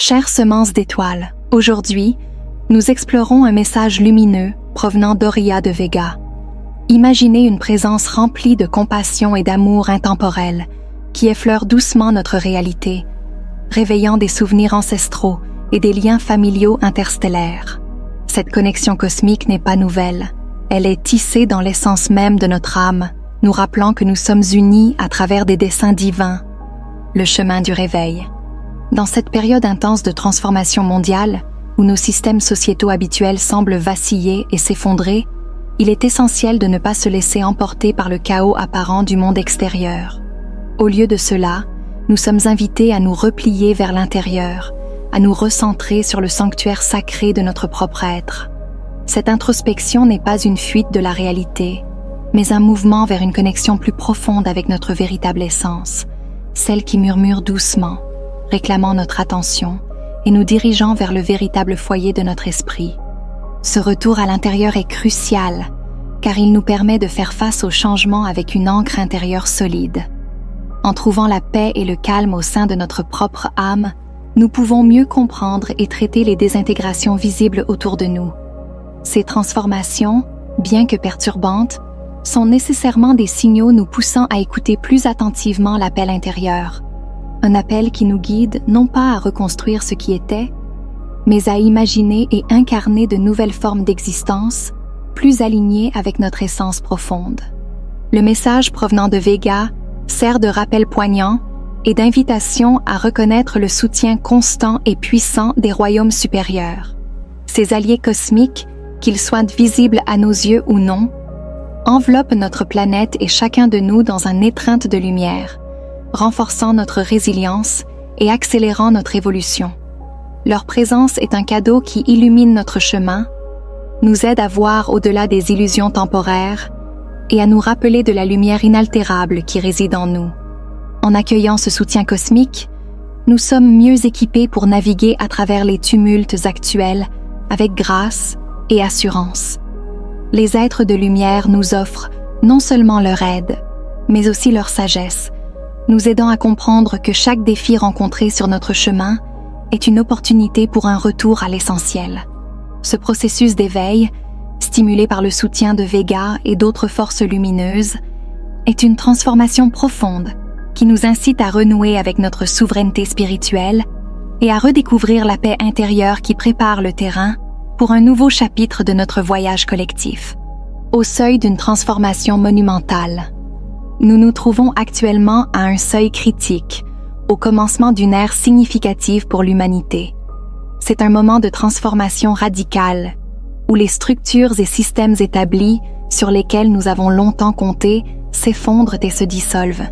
Chères semences d'étoiles, aujourd'hui, nous explorons un message lumineux provenant d'Oria de Vega. Imaginez une présence remplie de compassion et d'amour intemporel qui effleure doucement notre réalité, réveillant des souvenirs ancestraux et des liens familiaux interstellaires. Cette connexion cosmique n'est pas nouvelle, elle est tissée dans l'essence même de notre âme, nous rappelant que nous sommes unis à travers des desseins divins, le chemin du réveil. Dans cette période intense de transformation mondiale, où nos systèmes sociétaux habituels semblent vaciller et s'effondrer, il est essentiel de ne pas se laisser emporter par le chaos apparent du monde extérieur. Au lieu de cela, nous sommes invités à nous replier vers l'intérieur, à nous recentrer sur le sanctuaire sacré de notre propre être. Cette introspection n'est pas une fuite de la réalité, mais un mouvement vers une connexion plus profonde avec notre véritable essence, celle qui murmure doucement, réclamant notre attention et nous dirigeant vers le véritable foyer de notre esprit. Ce retour à l'intérieur est crucial, car il nous permet de faire face aux changements avec une ancre intérieure solide. En trouvant la paix et le calme au sein de notre propre âme, nous pouvons mieux comprendre et traiter les désintégrations visibles autour de nous. Ces transformations, bien que perturbantes, sont nécessairement des signaux nous poussant à écouter plus attentivement l'appel intérieur. Un appel qui nous guide non pas à reconstruire ce qui était, mais à imaginer et incarner de nouvelles formes d'existence, plus alignées avec notre essence profonde. Le message provenant de Vega sert de rappel poignant et d'invitation à reconnaître le soutien constant et puissant des royaumes supérieurs. Ces alliés cosmiques, qu'ils soient visibles à nos yeux ou non, enveloppent notre planète et chacun de nous dans un étreinte de lumière, renforçant notre résilience et accélérant notre évolution. Leur présence est un cadeau qui illumine notre chemin, nous aide à voir au-delà des illusions temporaires et à nous rappeler de la lumière inaltérable qui réside en nous. En accueillant ce soutien cosmique, nous sommes mieux équipés pour naviguer à travers les tumultes actuels avec grâce et assurance. Les êtres de lumière nous offrent non seulement leur aide, mais aussi leur sagesse, nous aidant à comprendre que chaque défi rencontré sur notre chemin est une opportunité pour un retour à l'essentiel. Ce processus d'éveil, stimulé par le soutien de Vega et d'autres forces lumineuses, est une transformation profonde qui nous incite à renouer avec notre souveraineté spirituelle et à redécouvrir la paix intérieure qui prépare le terrain pour un nouveau chapitre de notre voyage collectif. Au seuil d'une transformation monumentale, nous nous trouvons actuellement à un seuil critique, au commencement d'une ère significative pour l'humanité. C'est un moment de transformation radicale, où les structures et systèmes établis sur lesquels nous avons longtemps compté s'effondrent et se dissolvent.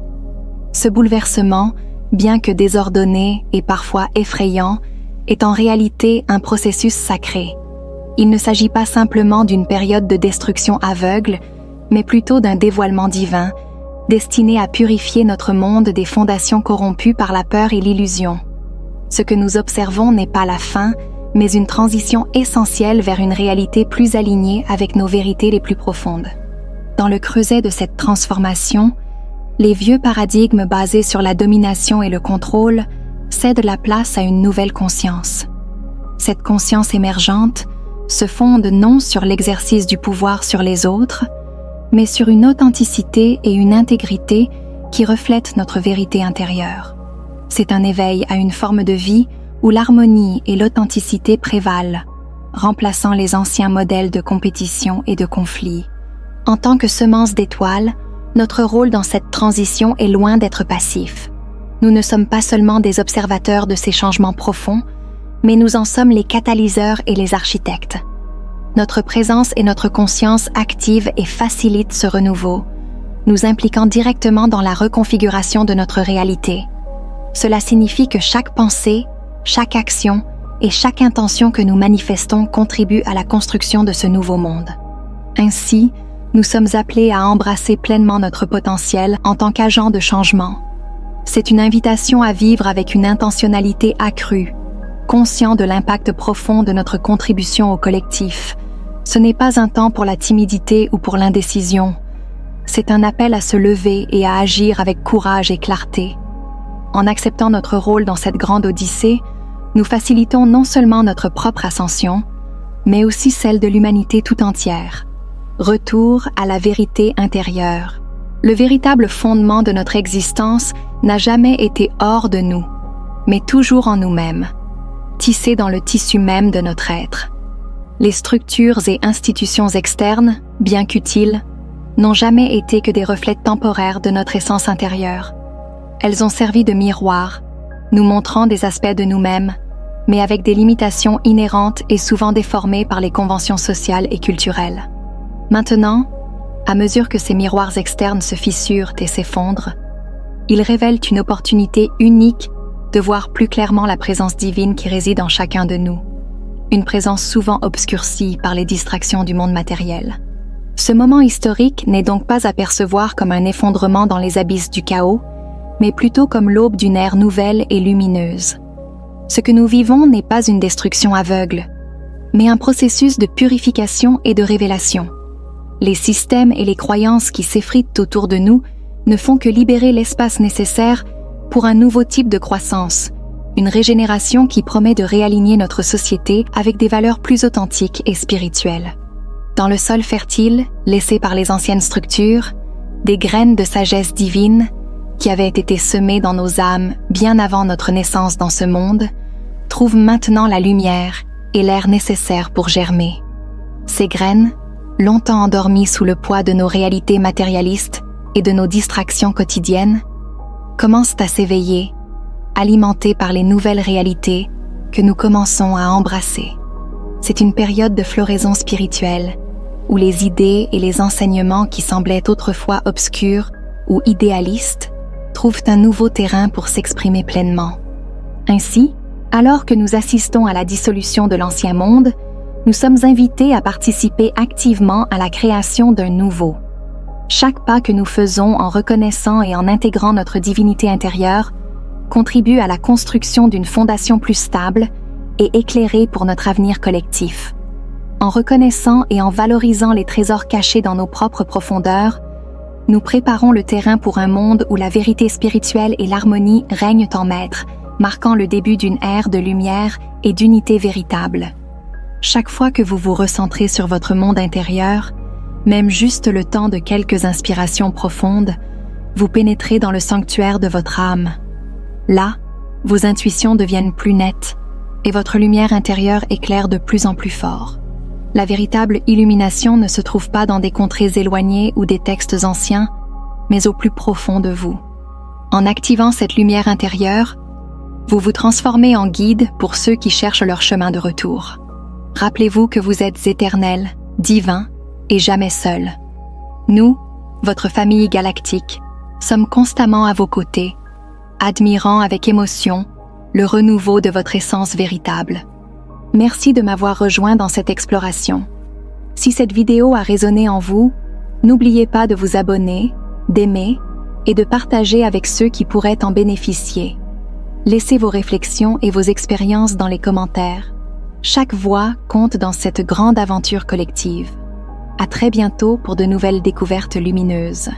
Ce bouleversement, bien que désordonné et parfois effrayant, est en réalité un processus sacré. Il ne s'agit pas simplement d'une période de destruction aveugle, mais plutôt d'un dévoilement divin, destiné à purifier notre monde des fondations corrompues par la peur et l'illusion. Ce que nous observons n'est pas la fin, mais une transition essentielle vers une réalité plus alignée avec nos vérités les plus profondes. Dans le creuset de cette transformation, les vieux paradigmes basés sur la domination et le contrôle cèdent la place à une nouvelle conscience. Cette conscience émergente se fonde non sur l'exercice du pouvoir sur les autres, mais sur une authenticité et une intégrité qui reflètent notre vérité intérieure. C'est un éveil à une forme de vie où l'harmonie et l'authenticité prévalent, remplaçant les anciens modèles de compétition et de conflit. En tant que semence d'étoiles, notre rôle dans cette transition est loin d'être passif. Nous ne sommes pas seulement des observateurs de ces changements profonds, mais nous en sommes les catalyseurs et les architectes. Notre présence et notre conscience activent et facilitent ce renouveau, nous impliquant directement dans la reconfiguration de notre réalité. Cela signifie que chaque pensée, chaque action et chaque intention que nous manifestons contribue à la construction de ce nouveau monde. Ainsi, nous sommes appelés à embrasser pleinement notre potentiel en tant qu'agents de changement. C'est une invitation à vivre avec une intentionnalité accrue, conscient de l'impact profond de notre contribution au collectif. Ce n'est pas un temps pour la timidité ou pour l'indécision. C'est un appel à se lever et à agir avec courage et clarté. En acceptant notre rôle dans cette grande odyssée, nous facilitons non seulement notre propre ascension, mais aussi celle de l'humanité tout entière. Retour à la vérité intérieure. Le véritable fondement de notre existence n'a jamais été hors de nous, mais toujours en nous-mêmes, tissé dans le tissu même de notre être. Les structures et institutions externes, bien qu'utiles, n'ont jamais été que des reflets temporaires de notre essence intérieure. Elles ont servi de miroir, nous montrant des aspects de nous-mêmes, mais avec des limitations inhérentes et souvent déformées par les conventions sociales et culturelles. Maintenant, à mesure que ces miroirs externes se fissurent et s'effondrent, ils révèlent une opportunité unique de voir plus clairement la présence divine qui réside en chacun de nous, une présence souvent obscurcie par les distractions du monde matériel. Ce moment historique n'est donc pas à percevoir comme un effondrement dans les abysses du chaos, mais plutôt comme l'aube d'une ère nouvelle et lumineuse. Ce que nous vivons n'est pas une destruction aveugle, mais un processus de purification et de révélation. Les systèmes et les croyances qui s'effritent autour de nous ne font que libérer l'espace nécessaire pour un nouveau type de croissance, une régénération qui promet de réaligner notre société avec des valeurs plus authentiques et spirituelles. Dans le sol fertile, laissé par les anciennes structures, des graines de sagesse divine, qui avaient été semées dans nos âmes bien avant notre naissance dans ce monde, trouvent maintenant la lumière et l'air nécessaires pour germer. Ces graines, longtemps endormies sous le poids de nos réalités matérialistes et de nos distractions quotidiennes, commencent à s'éveiller, alimentées par les nouvelles réalités que nous commençons à embrasser. C'est une période de floraison spirituelle, où les idées et les enseignements qui semblaient autrefois obscurs ou idéalistes trouvent un nouveau terrain pour s'exprimer pleinement. Ainsi, alors que nous assistons à la dissolution de l'ancien monde, nous sommes invités à participer activement à la création d'un nouveau. Chaque pas que nous faisons en reconnaissant et en intégrant notre divinité intérieure contribue à la construction d'une fondation plus stable et éclairée pour notre avenir collectif. En reconnaissant et en valorisant les trésors cachés dans nos propres profondeurs, nous préparons le terrain pour un monde où la vérité spirituelle et l'harmonie règnent en maître, marquant le début d'une ère de lumière et d'unité véritable. Chaque fois que vous vous recentrez sur votre monde intérieur, même juste le temps de quelques inspirations profondes, vous pénétrez dans le sanctuaire de votre âme. Là, vos intuitions deviennent plus nettes et votre lumière intérieure éclaire de plus en plus fort. La véritable illumination ne se trouve pas dans des contrées éloignées ou des textes anciens, mais au plus profond de vous. En activant cette lumière intérieure, vous vous transformez en guide pour ceux qui cherchent leur chemin de retour. Rappelez-vous que vous êtes éternel, divin et jamais seul. Nous, votre famille galactique, sommes constamment à vos côtés, admirant avec émotion le renouveau de votre essence véritable. Merci de m'avoir rejoint dans cette exploration. Si cette vidéo a résonné en vous, n'oubliez pas de vous abonner, d'aimer et de partager avec ceux qui pourraient en bénéficier. Laissez vos réflexions et vos expériences dans les commentaires. Chaque voix compte dans cette grande aventure collective. À très bientôt pour de nouvelles découvertes lumineuses.